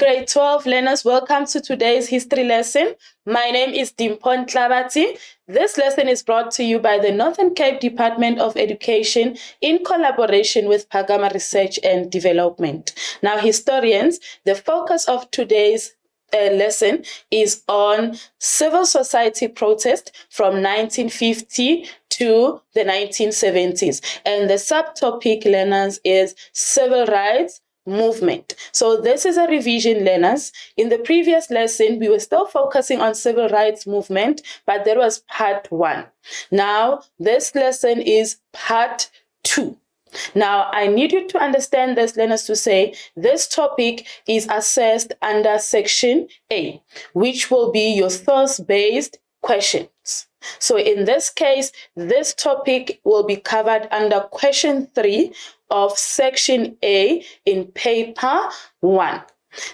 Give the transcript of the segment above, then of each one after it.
Grade 12 learners, welcome to today's history lesson. My name is Dimpon Tlabati. This lesson is brought to you by the Northern Cape Department of Education in collaboration with Pagama Research and Development. Now, historians, the focus of today's lesson is on civil society protest from 1950 to the 1970s. And the subtopic, learners, is civil rights movement. So this is a revision, learners. In the previous lesson, we were still focusing on civil rights movement, but that was part 1. Now, this lesson is part 2. Now, I need you to understand this, learners, to say this topic is assessed under section A, which will be your source-based questions. So in this case, this topic will be covered under question 3 of section A in paper 1.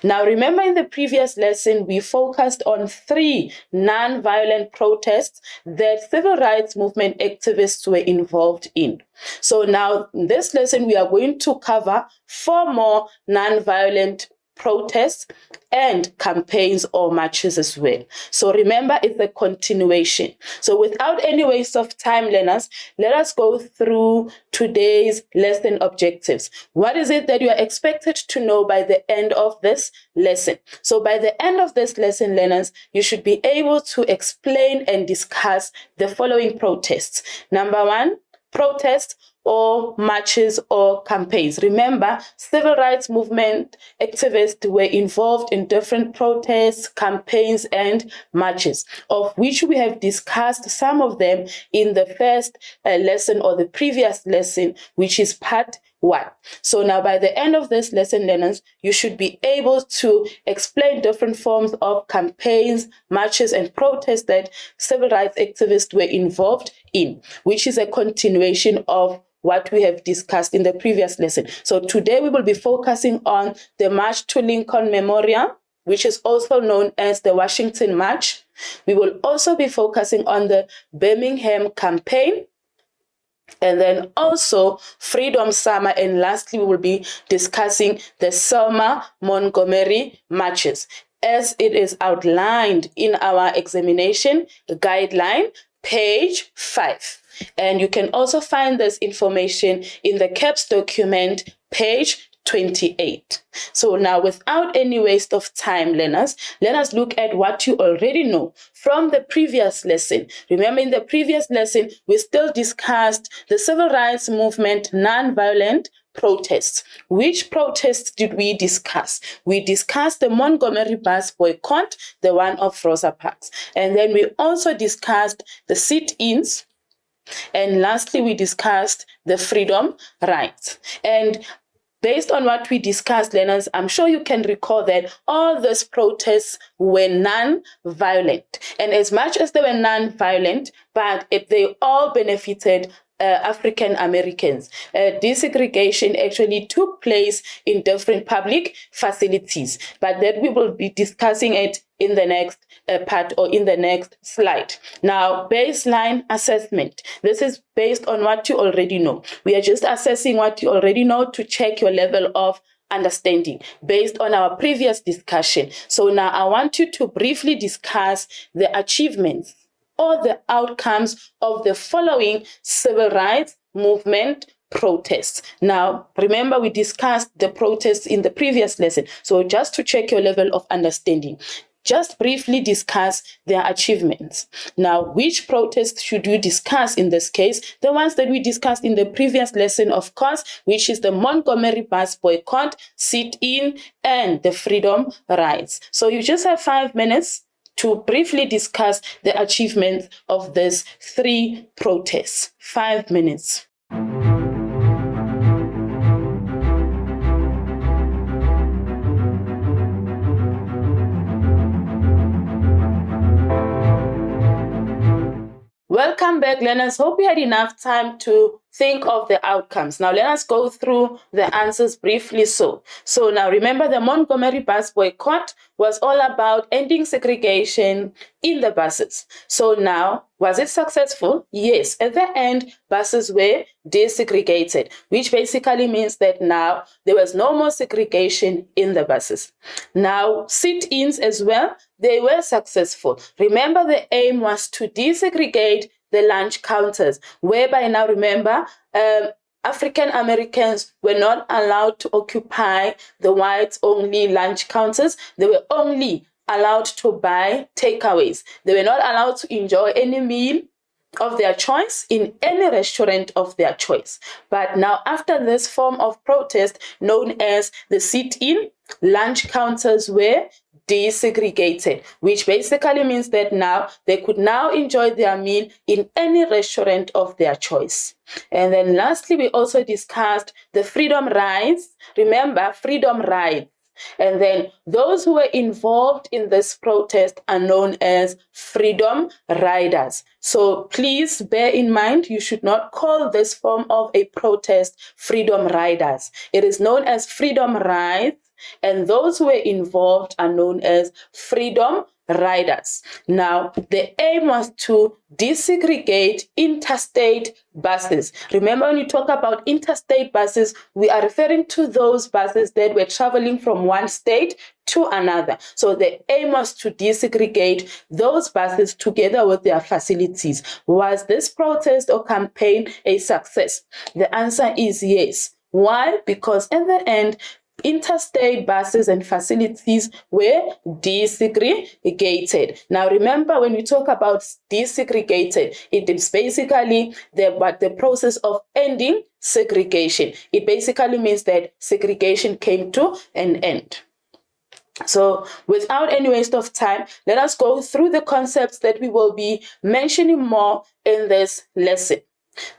Now, remember in the previous lesson, we focused on 3 non-violent protests that civil rights movement activists were involved in. So now, in this lesson, we are going to cover 4 more non-violent protests and campaigns or marches as well. So remember, it's a continuation. So without any waste of time, learners, let us go through today's lesson objectives. What is it that you are expected to know by the end of this lesson? So by the end of this lesson, learners, you should be able to explain and discuss the following protests. Number 1, protest or marches or campaigns. Remember, civil rights movement activists were involved in different protests, campaigns, and marches, of which we have discussed some of them in the first lesson or the previous lesson, which is part 1. So now by the end of this lesson, learners, you should be able to explain different forms of campaigns, marches, and protests that civil rights activists were involved in, which is a continuation of what we have discussed in the previous lesson. So today we will be focusing on the March to Lincoln Memorial, which is also known as the Washington March. We will also be focusing on the Birmingham campaign, and then also Freedom Summer, and lastly we will be discussing the Selma Montgomery marches, as it is outlined in our examination guideline, page 5. And you can also find this information in the CAPS document, page 28. So now, without any waste of time, learners, let us look at what you already know from the previous lesson. Remember, in the previous lesson, we still discussed the civil rights movement non-violent protests. Which protests did we discuss? We discussed the Montgomery bus boycott, the one of Rosa Parks. And then we also discussed the sit-ins. And lastly, we discussed the freedom rights. And based on what we discussed, learners, I'm sure you can recall that all these protests were non-violent. And as much as they were non-violent, but they all benefited African Americans. Desegregation actually took place in different public facilities, but that we will be discussing it in the next part or in the next slide. Now, baseline assessment. This is based on what you already know. We are just assessing what you already know to check your level of understanding based on our previous discussion. So now I want you to briefly discuss the achievements or the outcomes of the following civil rights movement protests. Now, remember, we discussed the protests in the previous lesson. So just to check your level of understanding, just briefly discuss their achievements. Now, which protests should you discuss in this case? The ones that we discussed in the previous lesson, of course, which is the Montgomery bus boycott, sit-in, and the freedom rights. So you just have 5 minutes to briefly discuss the achievements of these 3 protests. 5 minutes. Welcome back, learners. Hope you had enough time to think of the outcomes. Now let us go through the answers briefly. So now remember, the Montgomery bus boycott was all about ending segregation in the buses. So now, was it successful? Yes. At the end, buses were desegregated, which basically means that now there was no more segregation in the buses. Now, sit-ins as well, they were successful. Remember, the aim was to desegregate the lunch counters, whereby now remember, African Americans were not allowed to occupy the whites-only lunch counters. They were only allowed to buy takeaways. They were not allowed to enjoy any meal of their choice in any restaurant of their choice. But now, after this form of protest known as the sit-in, lunch counters were desegregated, which basically means that now they could now enjoy their meal in any restaurant of their choice. And then lastly, we also discussed the freedom rides. Remember, freedom rides. And then those who were involved in this protest are known as freedom riders. So please bear in mind, you should not call this form of a protest freedom riders. It is known as freedom rides, and those who were involved are known as freedom riders. Now, the aim was to desegregate interstate buses. Remember, when we talk about interstate buses, we are referring to those buses that were traveling from one state to another. So the aim was to desegregate those buses together with their facilities. Was this protest or campaign a success? The answer is yes. Why? Because in the end, interstate buses and facilities were desegregated. Now remember, when we talk about desegregated, it is basically the process of ending segregation. It basically means that segregation came to an end. So without any waste of time, let us go through the concepts that we will be mentioning more in this lesson.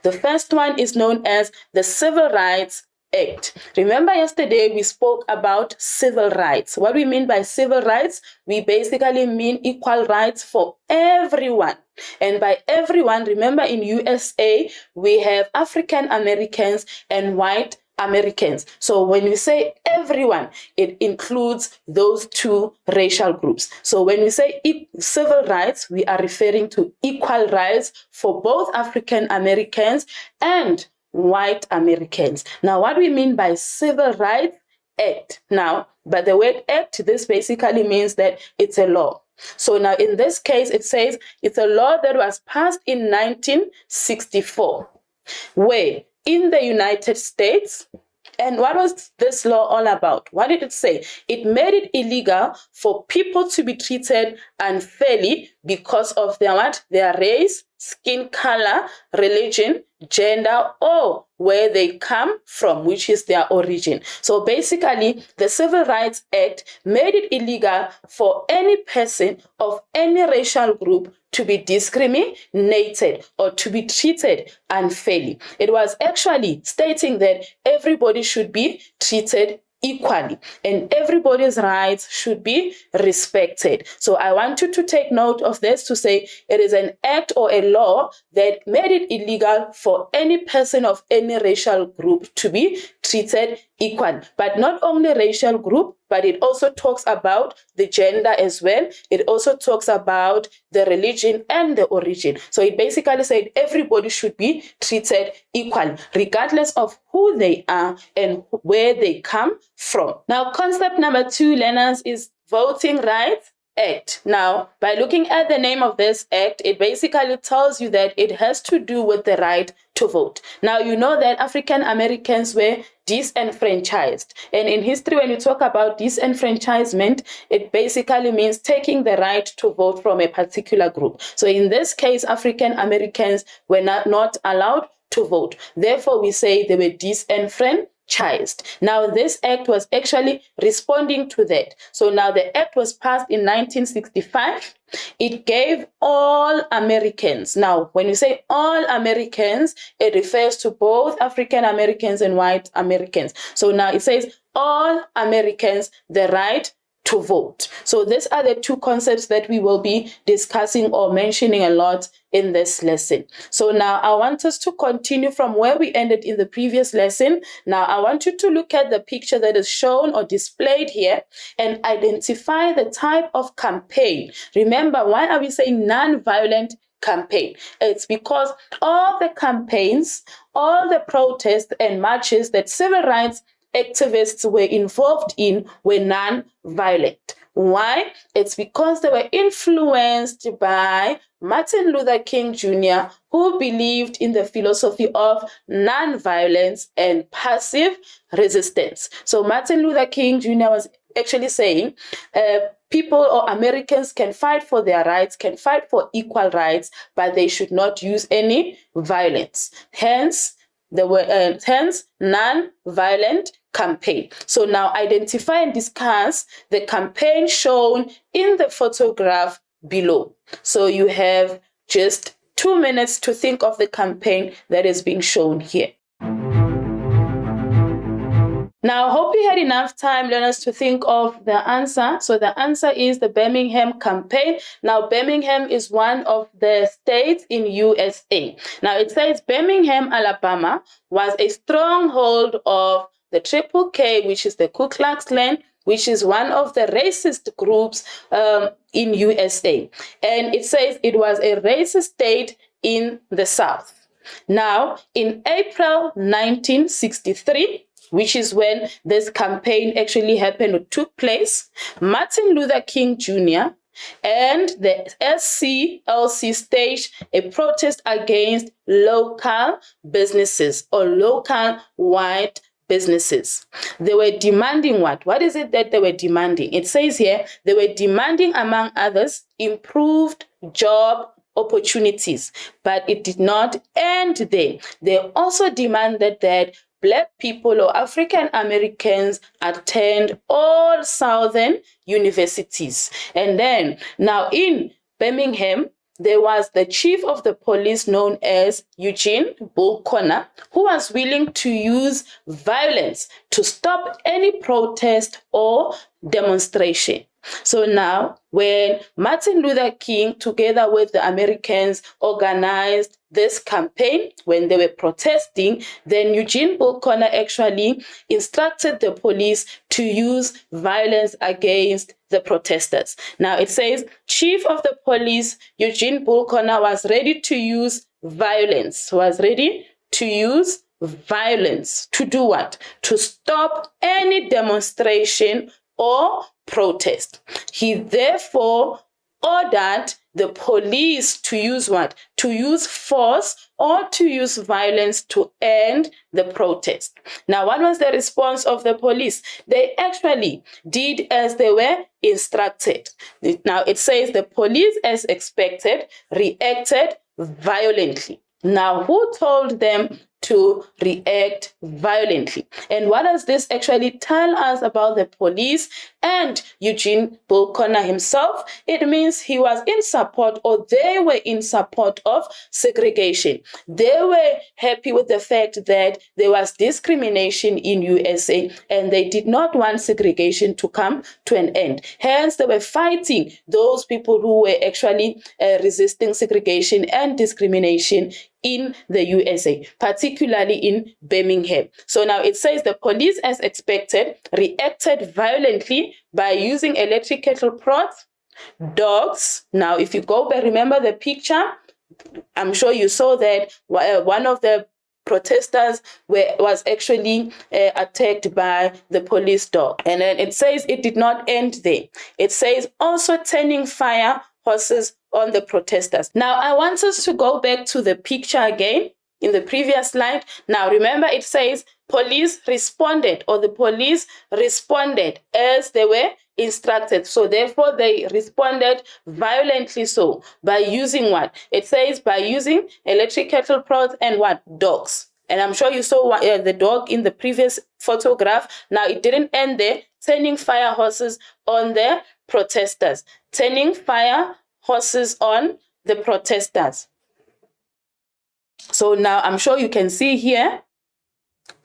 The first one is known as the Civil Rights Act. Remember, yesterday we spoke about civil rights. What we mean by civil rights, we basically mean equal rights for everyone. And by everyone, remember, in USA, we have African Americans and white Americans. So when we say everyone, it includes those two racial groups. So when we say civil rights, we are referring to equal rights for both African Americans and white Americans. Now, what we mean by Civil Rights Act? Now, by the word act, this basically means that it's a law. So now in this case, it says it's a law that was passed in 1964, where in the United States. And what was this law all about? What did it say? It made it illegal for people to be treated unfairly because of their race, skin color, religion, gender, or where they come from, which is their origin. So basically, the Civil Rights Act made it illegal for any person of any racial group to be discriminated or to be treated unfairly. It was actually stating that everybody should be treated equally and everybody's rights should be respected. So I want you to take note of this, to say it is an act or a law that made it illegal for any person of any racial group to be treated equally. But not only racial group, but it also talks about the gender as well. It also talks about the religion and the origin. So it basically said everybody should be treated equally, regardless of who they are and where they come from. Now, concept number 2, learners, is Voting Rights Act. Now, by looking at the name of this act, it basically tells you that it has to do with the right to vote. Now, you know that African Americans were disenfranchised. And in history, when you talk about disenfranchisement, it basically means taking the right to vote from a particular group. So in this case, African Americans were not allowed to vote. Therefore, we say they were disenfranchised. Now, this act was actually responding to that. So now the act was passed in 1965. It gave all Americans. Now, when you say all Americans, it refers to both African Americans and white Americans. So now it says all Americans the right to to vote. So these are the two concepts that we will be discussing or mentioning a lot in this lesson. So now I want us to continue from where we ended in the previous lesson. Now I want you to look at the picture that is shown or displayed here and identify the type of campaign. Remember, why are we saying non-violent campaign? It's because all the campaigns, all the protests and marches that civil rights activists were involved in were non-violent. Why? It's because they were influenced by Martin Luther King Jr., who believed in the philosophy of non-violence and passive resistance. So Martin Luther King Jr. was actually saying people or Americans can fight for their rights, can fight for equal rights, but they should not use any violence. Hence non-violent campaign. So now identify and discuss the campaign shown in the photograph below. So you have just 2 minutes to think of the campaign that is being shown here. Now, I hope you had enough time, learners, to think of the answer. So the answer is the Birmingham campaign. Now, Birmingham is one of the states in USA. Now, it says Birmingham, Alabama was a stronghold of the Triple K, which is the Ku Klux Klan, which is one of the racist groups in USA. And it says it was a racist state in the South. Now, in April 1963, which is when this campaign actually happened or took place, Martin Luther King Jr. and the SCLC staged a protest against local businesses or local white businesses. They were demanding what? What is it that they were demanding? It says here, they were demanding, among others, improved job opportunities, but it did not end there. They also demanded that Black people or African Americans attend all Southern universities. And then now in Birmingham, there was the chief of the police known as Eugene Bull Connor, who was willing to use violence to stop any protest or demonstration. So now, when Martin Luther King, together with the Americans, organized this campaign, when they were protesting, then Eugene Bull Connor actually instructed the police to use violence against the protesters. Now it says, Chief of the Police, Eugene Bull Connor, was ready to use violence, to do what? To stop any demonstration or protest. He therefore ordered the police to use what? To use force or to use violence to end the protest. Now, what was the response of the police? They actually did as they were instructed. Now, it says the police, as expected, reacted violently. Now, who told them to react violently? And what does this actually tell us about the police and Eugene Bull Connor himself? It means he was in support, or they were in support of segregation. They were happy with the fact that there was discrimination in USA and they did not want segregation to come to an end. Hence, they were fighting those people who were actually resisting segregation and discrimination in the USA, particularly in Birmingham. So now it says the police, as expected, reacted violently by using electric kettle prods, dogs. Now, if you go back, remember the picture, I'm sure you saw that one of the protesters was actually attacked by the police dog. And then it says it did not end there. It says also turning fire horses on the protesters. Now, I want us to go back to the picture again in the previous slide. Now, remember it says police responded, or the police responded as they were instructed. So therefore, they responded violently so by using what? It says by using electric kettle prods and what? Dogs. And I'm sure you saw the dog in the previous photograph. Now, it didn't end there. Turning fire horses on the protesters. Turning fire horses on the protesters. So now I'm sure you can see here,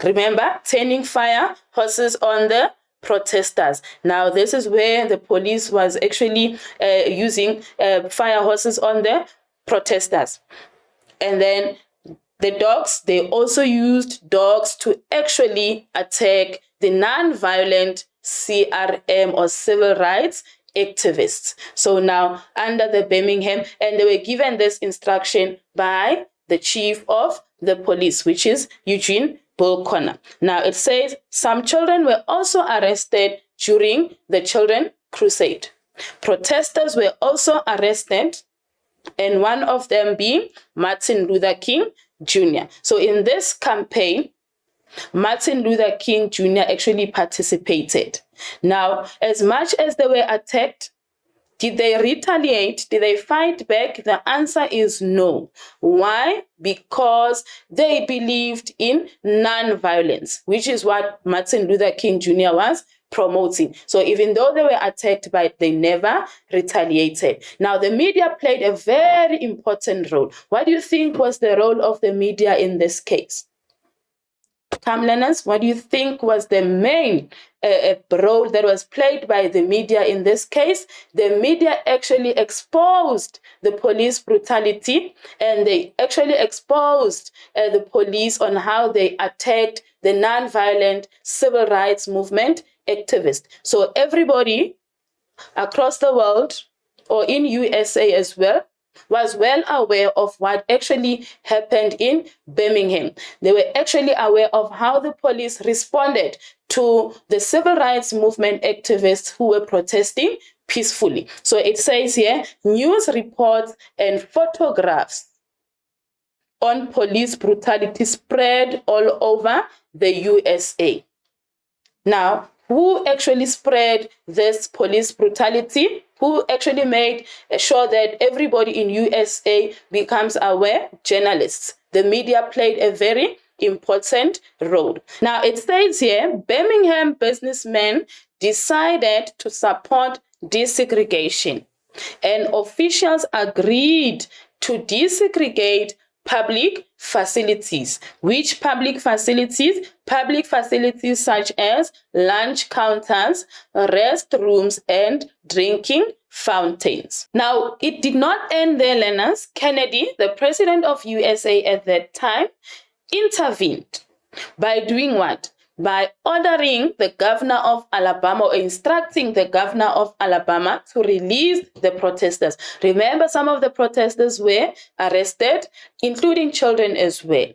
remember, turning fire horses on the protesters. Now, this is where the police was actually using fire hoses on the protesters. And then the dogs, they also used dogs to actually attack the non-violent CRM or civil rights activists. So now under the Birmingham, and they were given this instruction by the chief of the police, which is Eugene Bullconnor. Now it says some children were also arrested during the Children Crusade. Protesters were also arrested, and one of them being Martin Luther King Jr. So in this campaign, Martin Luther King Jr. actually participated. Now, as much as they were attacked, did they retaliate? Did they fight back? The answer is no. Why? Because they believed in non-violence, which is what Martin Luther King Jr. was promoting. So even though they were attacked, but they never retaliated. Now, the media played a very important role. What do you think was the role of the media in this case? Come, learners, what do you think was the main role that was played by the media in this case? The media actually exposed the police brutality, and they actually exposed the police on how they attacked the non-violent civil rights movement activists. So everybody across the world, or in USA as well, was well aware of what actually happened in Birmingham. They were actually aware of how the police responded to the civil rights movement activists who were protesting peacefully. So it says here, news reports and photographs on police brutality spread all over the USA. Now, who actually spread this police brutality? Who actually made sure that everybody in USA becomes aware? Journalists. The media played a very important role. Now it says here, Birmingham businessmen decided to support desegregation, and officials agreed to desegregate public facilities. Which public facilities? Public facilities such as lunch counters, restrooms, and drinking fountains. Now, it did not end there, learners. Kennedy, the president of USA at that time, intervened by doing what? By ordering the governor of Alabama, or instructing the governor of Alabama to release the protesters. Remember, some of the protesters were arrested, including children as well.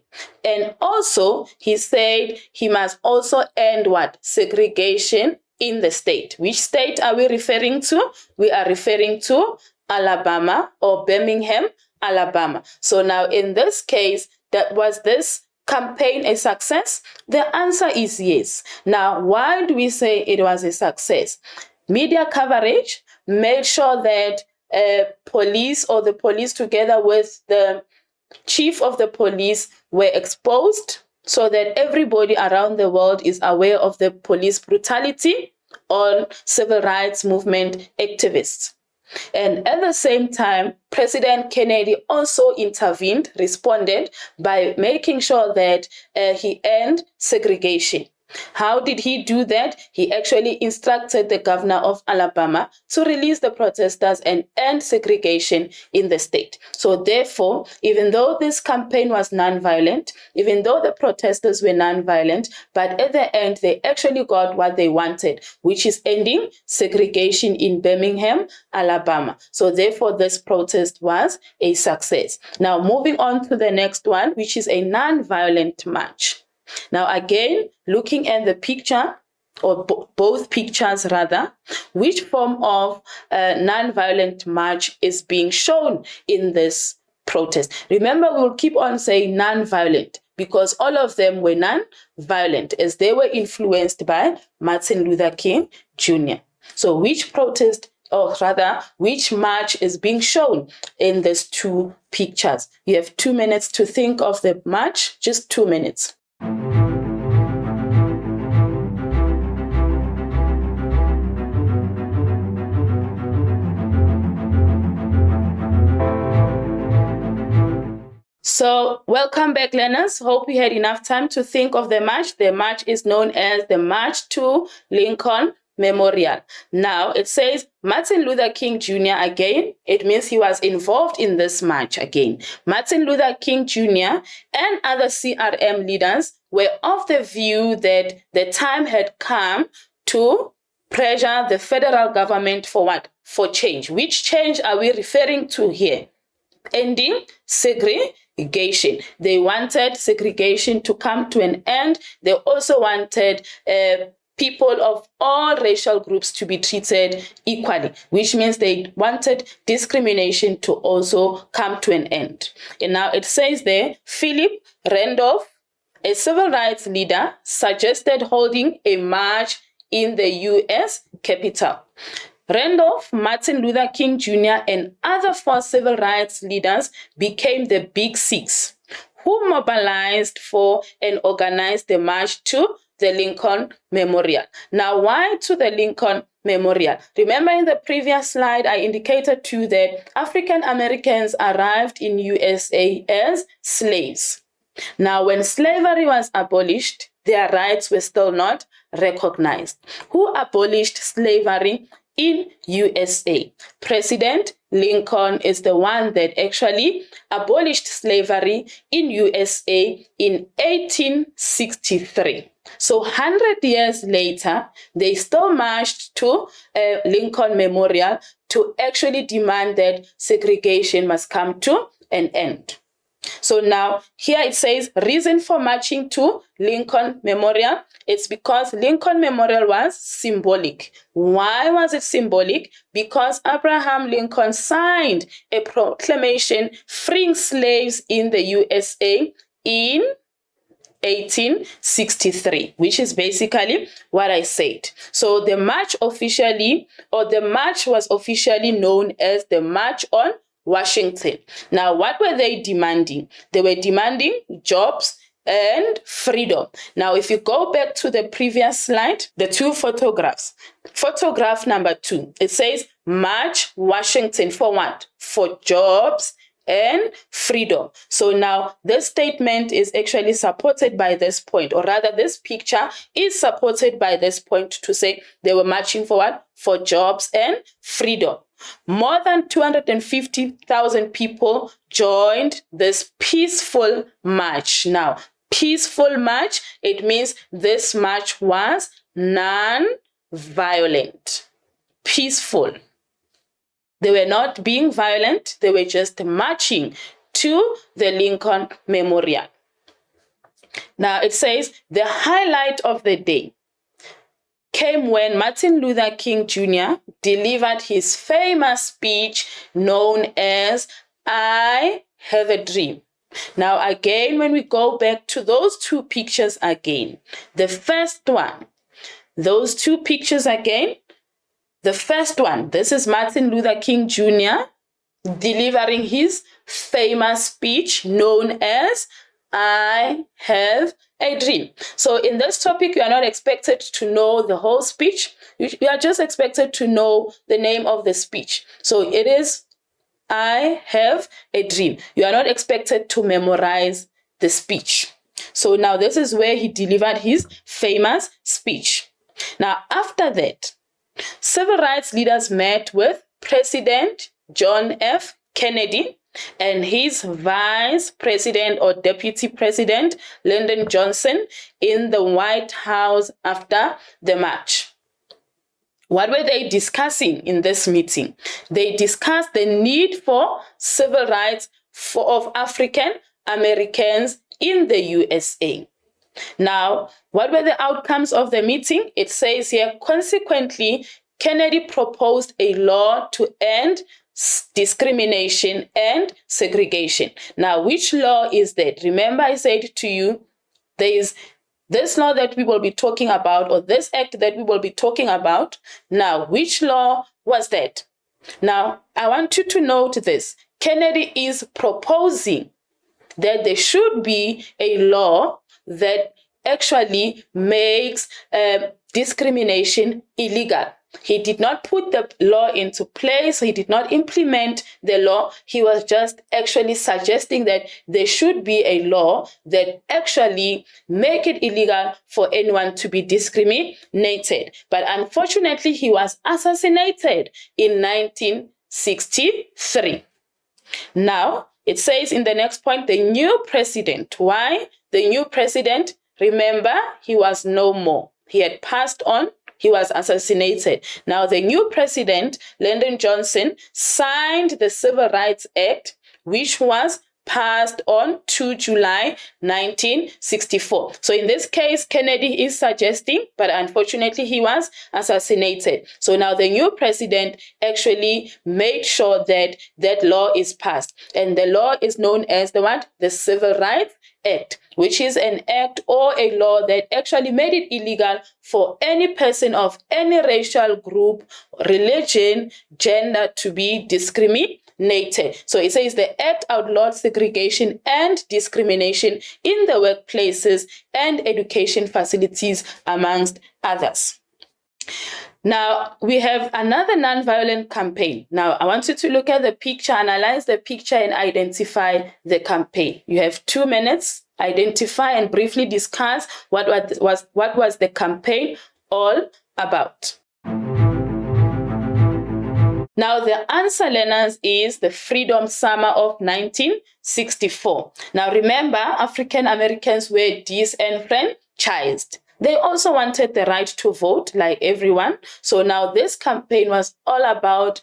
And also, he said he must also end what? Segregation in the state. Which state are we referring to? We are referring to Alabama, or Birmingham, Alabama. So now in this case, that was this campaign a success? The answer is yes. Now, why do we say it was a success? Media coverage made sure that police, or the police together with the chief of the police, were exposed so that everybody around the world is aware of the police brutality on civil rights movement activists. And at the same time, President Kennedy also intervened, responded by making sure that he ended segregation. How did he do that? He actually instructed the governor of Alabama to release the protesters and end segregation in the state. So therefore, even though this campaign was nonviolent, even though the protesters were nonviolent, but at the end, they actually got what they wanted, which is ending segregation in Birmingham, Alabama. So therefore, this protest was a success. Now, moving on to the next one, which is a nonviolent march. Now, again, looking at the picture, or both pictures rather, which form of non-violent march is being shown in this protest? Remember, we'll keep on saying non-violent because all of them were non-violent as they were influenced by Martin Luther King Jr. So which protest, or rather, which march is being shown in these two pictures? You have 2 minutes to think of the march, just 2 minutes. So welcome back, learners. Hope you had enough time to think of the march. The march is known as the March to Lincoln Memorial. Now it says Martin Luther King Jr. again. It means he was involved in this march again. Martin Luther King Jr. and other CRM leaders were of the view that the time had come to pressure the federal government for what? For change. Which change are we referring to here? Ending segregation. They wanted segregation to come to an end. They also wanted people of all racial groups to be treated equally, which means they wanted discrimination to also come to an end. And now it says there, Philip Randolph, a civil rights leader, suggested holding a march in the U.S. Capitol. Randolph, Martin Luther King Jr., and other 4 civil rights leaders became the Big Six, who mobilized for and organized the march to the Lincoln Memorial. Now, why to the Lincoln Memorial? Remember in the previous slide, I indicated to you that African Americans arrived in USA as slaves. Now, when slavery was abolished, their rights were still not recognized. Who abolished slavery in USA? President Lincoln is the one that actually abolished slavery in USA in 1863. So 100 years later, they still marched to Lincoln Memorial to actually demand that segregation must come to an end. So now here it says reason for marching to Lincoln Memorial. It's because Lincoln Memorial was symbolic. Why was it symbolic? Because Abraham Lincoln signed a proclamation freeing slaves in the USA in 1863, which is basically what I said. So the march was officially known as the March on Washington. Now, what were they demanding? They were demanding jobs and freedom. Now, if you go back to the previous slide, the 2 photographs. Photograph number 2, it says March Washington for what? For jobs and freedom. So now this statement is actually supported by this point, or rather this picture is supported by this point to say they were marching for what? For jobs and freedom. More than 250,000 people joined this peaceful march. Now, peaceful march, it means this march was non-violent, peaceful. They were not being violent. They were just marching to the Lincoln Memorial. Now it says the highlight of the day came when Martin Luther King Jr. delivered his famous speech known as I Have a Dream. Now again, when we go back to those 2 pictures again, the first one, those 2 pictures again, the first one, this is Martin Luther King Jr. delivering his famous speech known as I Have a Dream. So in this topic, you are not expected to know the whole speech. You are just expected to know the name of the speech. So it is I Have a Dream. You are not expected to memorize the speech. So now this is where he delivered his famous speech. Now after that, civil rights leaders met with President John F. Kennedy and his vice president or deputy president, Lyndon Johnson, in the White House after the march. What were they discussing in this meeting? They discussed the need for civil rights of African Americans in the USA. Now, what were the outcomes of the meeting? It says here, consequently, Kennedy proposed a law to end discrimination and segregation. Now, which law is that? Remember, I said to you, there is this law that we will be talking about, or this act that we will be talking about. Now, which law was that? Now, I want you to note this. Kennedy is proposing that there should be a law that actually makes discrimination illegal. He did not put the law into place. He did not implement the law. He was just actually suggesting that there should be a law that actually make it illegal for anyone to be discriminated. But unfortunately, he was assassinated in 1963. Now, it says in the next point, the new president. Why? The new president, remember, he was no more. He had passed on. He was assassinated. Now, the new president, Lyndon Johnson, signed the Civil Rights Act, which was passed on 2 July 1964. So in this case, Kennedy is suggesting, but unfortunately he was assassinated. So now the new president actually made sure that that law is passed. And the law is known as the what? The Civil Rights Act, which is an act or a law that actually made it illegal for any person of any racial group, religion, gender to be discriminated. So it says the act outlawed segregation and discrimination in the workplaces and education facilities, amongst others. Now, we have another nonviolent campaign. Now, I want you to look at the picture, analyze the picture, and identify the campaign. You have 2 minutes. Identify and briefly discuss what was the campaign all about. Now, the answer, learners, is the Freedom Summer of 1964. Now, remember, African Americans were disenfranchised. They also wanted the right to vote like everyone. So now this campaign was all about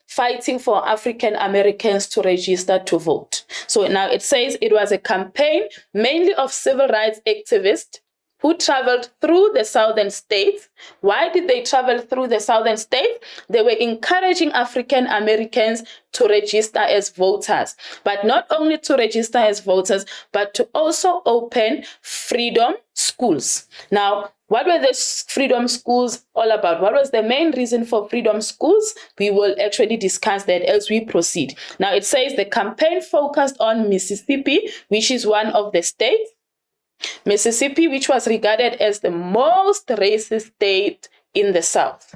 fighting for African Americans to register to vote. So now it says it was a campaign mainly of civil rights activists who traveled through the southern states. Why did they travel through the southern states? They were encouraging African Americans to register as voters, but not only to register as voters, but to also open freedom schools. Now, what were the freedom schools all about? What was the main reason for freedom schools? We will actually discuss that as we proceed. Now, it says the campaign focused on Mississippi, which is one of the states. Mississippi, which was regarded as the most racist state in the South.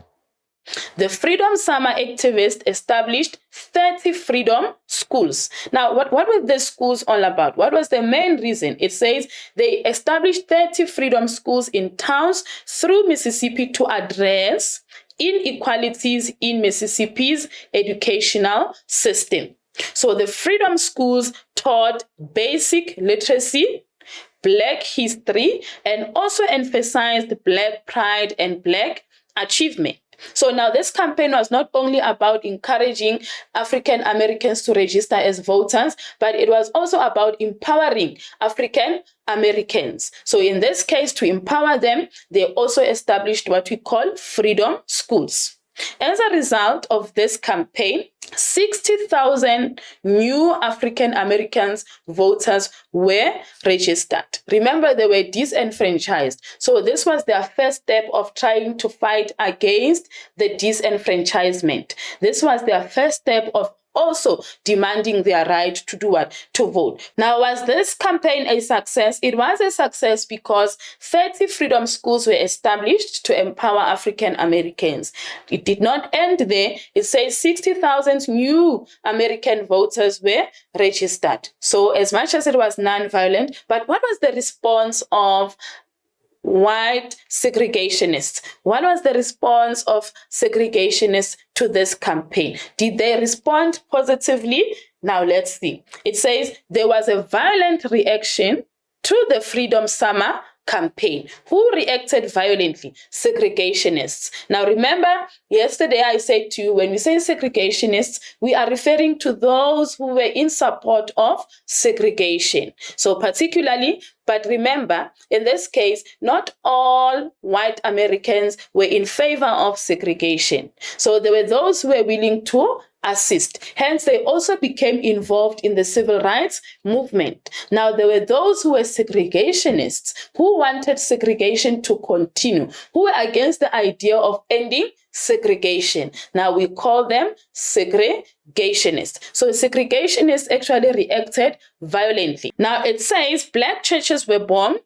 The Freedom Summer activists established 30 freedom schools. Now, what were the schools all about? What was the main reason? It says they established 30 freedom schools in towns through Mississippi to address inequalities in Mississippi's educational system. So the freedom schools taught basic literacy, Black history, and also emphasized Black pride and Black achievement. So now this campaign was not only about encouraging African Americans to register as voters, but it was also about empowering African Americans. So in this case, to empower them, they also established what we call freedom schools. As a result of this campaign, 60,000 new African Americans voters were registered. Remember, they were disenfranchised. So this was their first step of trying to fight against the disenfranchisement. This was their first step of also demanding their right to do what? To vote. Now, was this campaign a success? It was a success because 30 freedom schools were established to empower African Americans. It did not end there. It says 60,000 new American voters were registered. So as much as it was non-violent, but what was the response of white segregationists? What was the response of segregationists to this campaign? Did they respond positively? Now let's see. It says there was a violent reaction to the Freedom Summer campaign. Who reacted violently? Segregationists. Now remember, yesterday I said to you, when we say segregationists, we are referring to those who were in support of segregation. So particularly, but remember, in this case, not all white Americans were in favor of segregation. So there were those who were willing to assist. Hence, they also became involved in the civil rights movement. Now, there were those who were segregationists, who wanted segregation to continue, who were against the idea of ending segregation. Now, we call them segregationists. So segregationists actually reacted violently. Now, it says Black churches were bombed,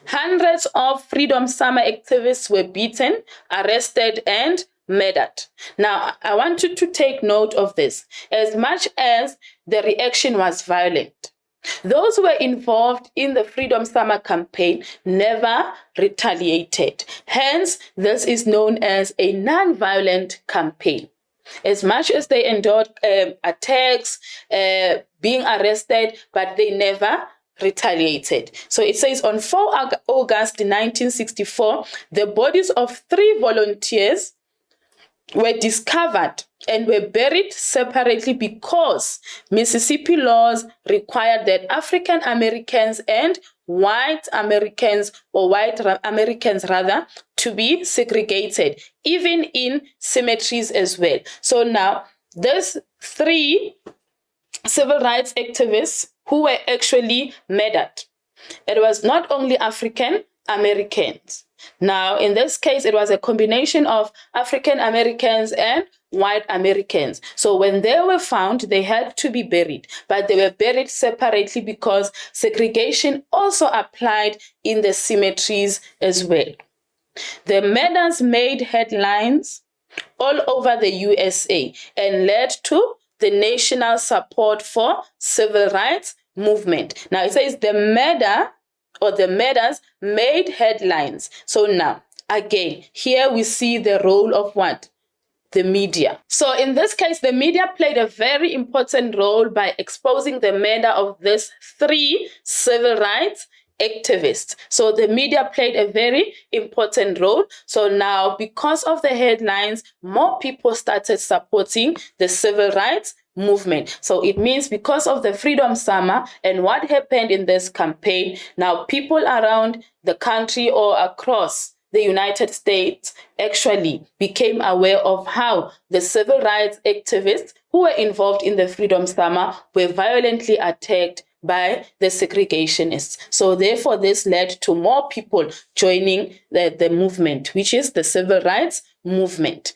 Hundreds of Freedom Summer activists were beaten, arrested, and murdered. Now, I want you to take note of this. As much as the reaction was violent, those who were involved in the Freedom Summer campaign never retaliated. Hence, this is known as a non-violent campaign. As much as they endured attacks, being arrested, but they never retaliated. So it says on 4 August 1964, the bodies of 3 volunteers were discovered and were buried separately because Mississippi laws required that African Americans and white Americans, or white Americans rather, to be segregated, even in cemeteries as well. So now, there's 3 civil rights activists who were actually murdered. It was not only African Americans. Now, in this case, it was a combination of African Americans and white Americans. So when they were found, they had to be buried, but they were buried separately because segregation also applied in the cemeteries as well. The murders made headlines all over the USA and led to the national support for civil rights movement. Now, it says the murders made headlines. So now, again, here we see the role of what? The media. So in this case, the media played a very important role by exposing the murder of these 3 civil rights activists. So the media played a very important role. So now, because of the headlines, more people started supporting the civil rights movement. So it means because of the Freedom Summer and what happened in this campaign, now people around the country or across the United States actually became aware of how the civil rights activists who were involved in the Freedom Summer were violently attacked by the segregationists. So therefore, this led to more people joining the movement, which is the civil rights movement.